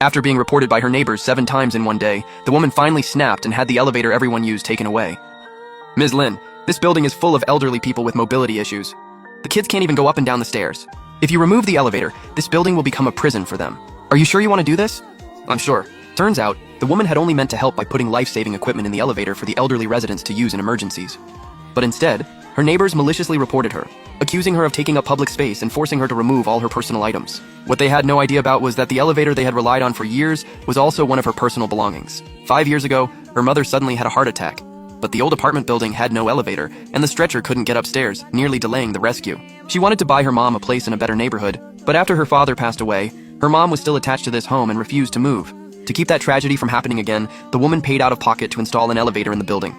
After being reported by her neighbors 7 times in one day, the woman finally snapped and had the elevator everyone used taken away. Ms. Lin, this building is full of elderly people with mobility issues. The kids can't even go up and down the stairs. If you remove the elevator, this building will become a prison for them. Are you sure you want to do this? I'm sure. Turns out, the woman had only meant to help by putting life-saving equipment in the elevator for the elderly residents to use in emergencies. But instead, her neighbors maliciously reported her, accusing her of taking up public space and forcing her to remove all her personal items. What they had no idea about was that the elevator they had relied on for years was also one of her personal belongings. 5 years ago, her mother suddenly had a heart attack. But the old apartment building had no elevator, and the stretcher couldn't get upstairs, nearly delaying the rescue. She wanted to buy her mom a place in a better neighborhood, but after her father passed away, her mom was still attached to this home and refused to move. To keep that tragedy from happening again, the woman paid out of pocket to install an elevator in the building.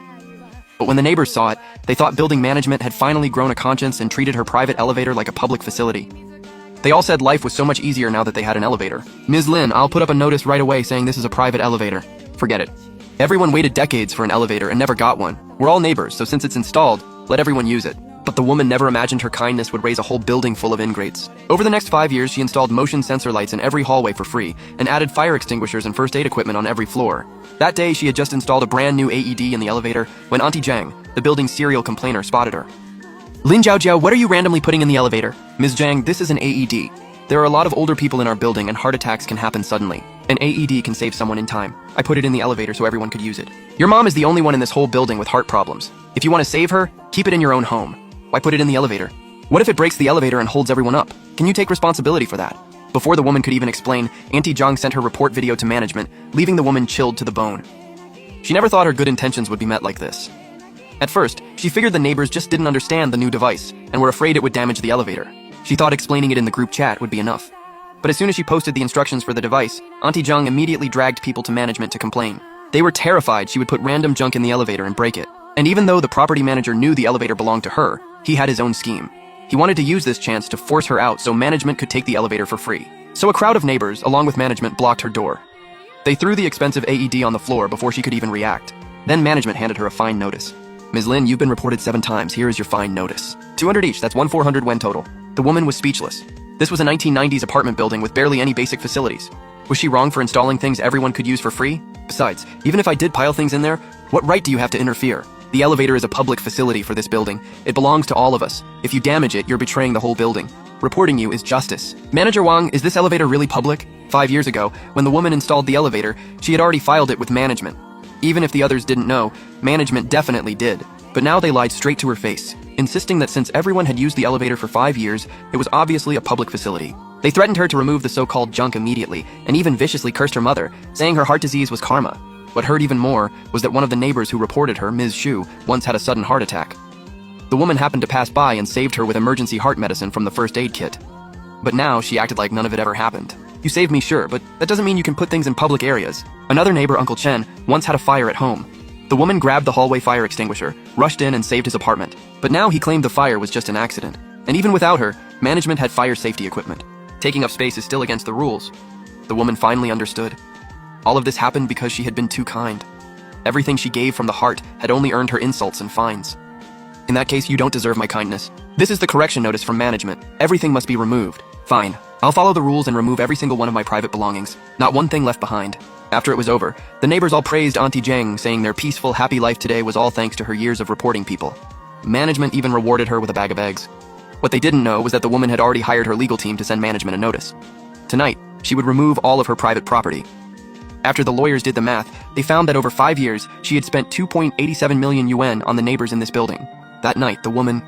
But when the neighbors saw it, they thought building management had finally grown a conscience and treated her private elevator like a public facility. They all said life was so much easier now that they had an elevator. Ms. Lin, I'll put up a notice right away saying this is a private elevator. Forget it. Everyone waited decades for an elevator and never got one. We're all neighbors, so since it's installed, let everyone use it. But the woman never imagined her kindness would raise a whole building full of ingrates. Over the next 5 years, she installed motion sensor lights in every hallway for free and added fire extinguishers and first aid equipment on every floor. That day, she had just installed a brand new AED in the elevator when Auntie Zhang, the building's serial complainer, spotted her. Lin Jiaojiao, what are you randomly putting in the elevator? Ms. Zhang, this is an AED. There are a lot of older people in our building and heart attacks can happen suddenly. An AED can save someone in time. I put it in the elevator so everyone could use it. Your mom is the only one in this whole building with heart problems. If you want to save her, keep it in your own home. Why put it in the elevator? What if it breaks the elevator and holds everyone up? Can you take responsibility for that? Before the woman could even explain, Auntie Zhang sent her report video to management, leaving the woman chilled to the bone. She never thought her good intentions would be met like this. At first, she figured the neighbors just didn't understand the new device and were afraid it would damage the elevator. She thought explaining it in the group chat would be enough. But as soon as she posted the instructions for the device, Auntie Zhang immediately dragged people to management to complain. They were terrified she would put random junk in the elevator and break it. And even though the property manager knew the elevator belonged to her, he had his own scheme. He wanted to use this chance to force her out so management could take the elevator for free. So a crowd of neighbors, along with management, blocked her door. They threw the expensive AED on the floor before she could even react. Then management handed her a fine notice. Ms. Lin, you've been reported 7 times. Here is your fine notice. 200 each, that's 1,400 yuan total. The woman was speechless. This was a 1990s apartment building with barely any basic facilities. Was she wrong for installing things everyone could use for free? Besides, even if I did pile things in there, what right do you have to interfere? The elevator is a public facility for this building. It belongs to all of us. If you damage it, you're betraying the whole building. Reporting you is justice. Manager Wang, is this elevator really public? 5 years ago, when the woman installed the elevator, she had already filed it with management. Even if the others didn't know, management definitely did. But now they lied straight to her face, insisting that since everyone had used the elevator for 5 years, it was obviously a public facility. They threatened her to remove the so-called junk immediately, and even viciously cursed her mother, saying her heart disease was karma. What hurt even more was that one of the neighbors who reported her, Ms. Xu, once had a sudden heart attack. The woman happened to pass by and saved her with emergency heart medicine from the first aid kit. But now she acted like none of it ever happened. You saved me, sure, but that doesn't mean you can put things in public areas. Another neighbor, Uncle Chen, once had a fire at home. The woman grabbed the hallway fire extinguisher, rushed in and saved his apartment. But now he claimed the fire was just an accident. And even without her, management had fire safety equipment. Taking up space is still against the rules. The woman finally understood. All of this happened because she had been too kind. Everything she gave from the heart had only earned her insults and fines. In that case, you don't deserve my kindness. This is the correction notice from management. Everything must be removed. Fine. I'll follow the rules and remove every single one of my private belongings. Not one thing left behind. After it was over, the neighbors all praised Auntie Zhang, saying their peaceful, happy life today was all thanks to her years of reporting people. Management even rewarded her with a bag of eggs. What they didn't know was that the woman had already hired her legal team to send management a notice. Tonight, she would remove all of her private property. After the lawyers did the math, they found that over 5 years, she had spent 2.87 million yuan on the neighbors in this building. That night, the woman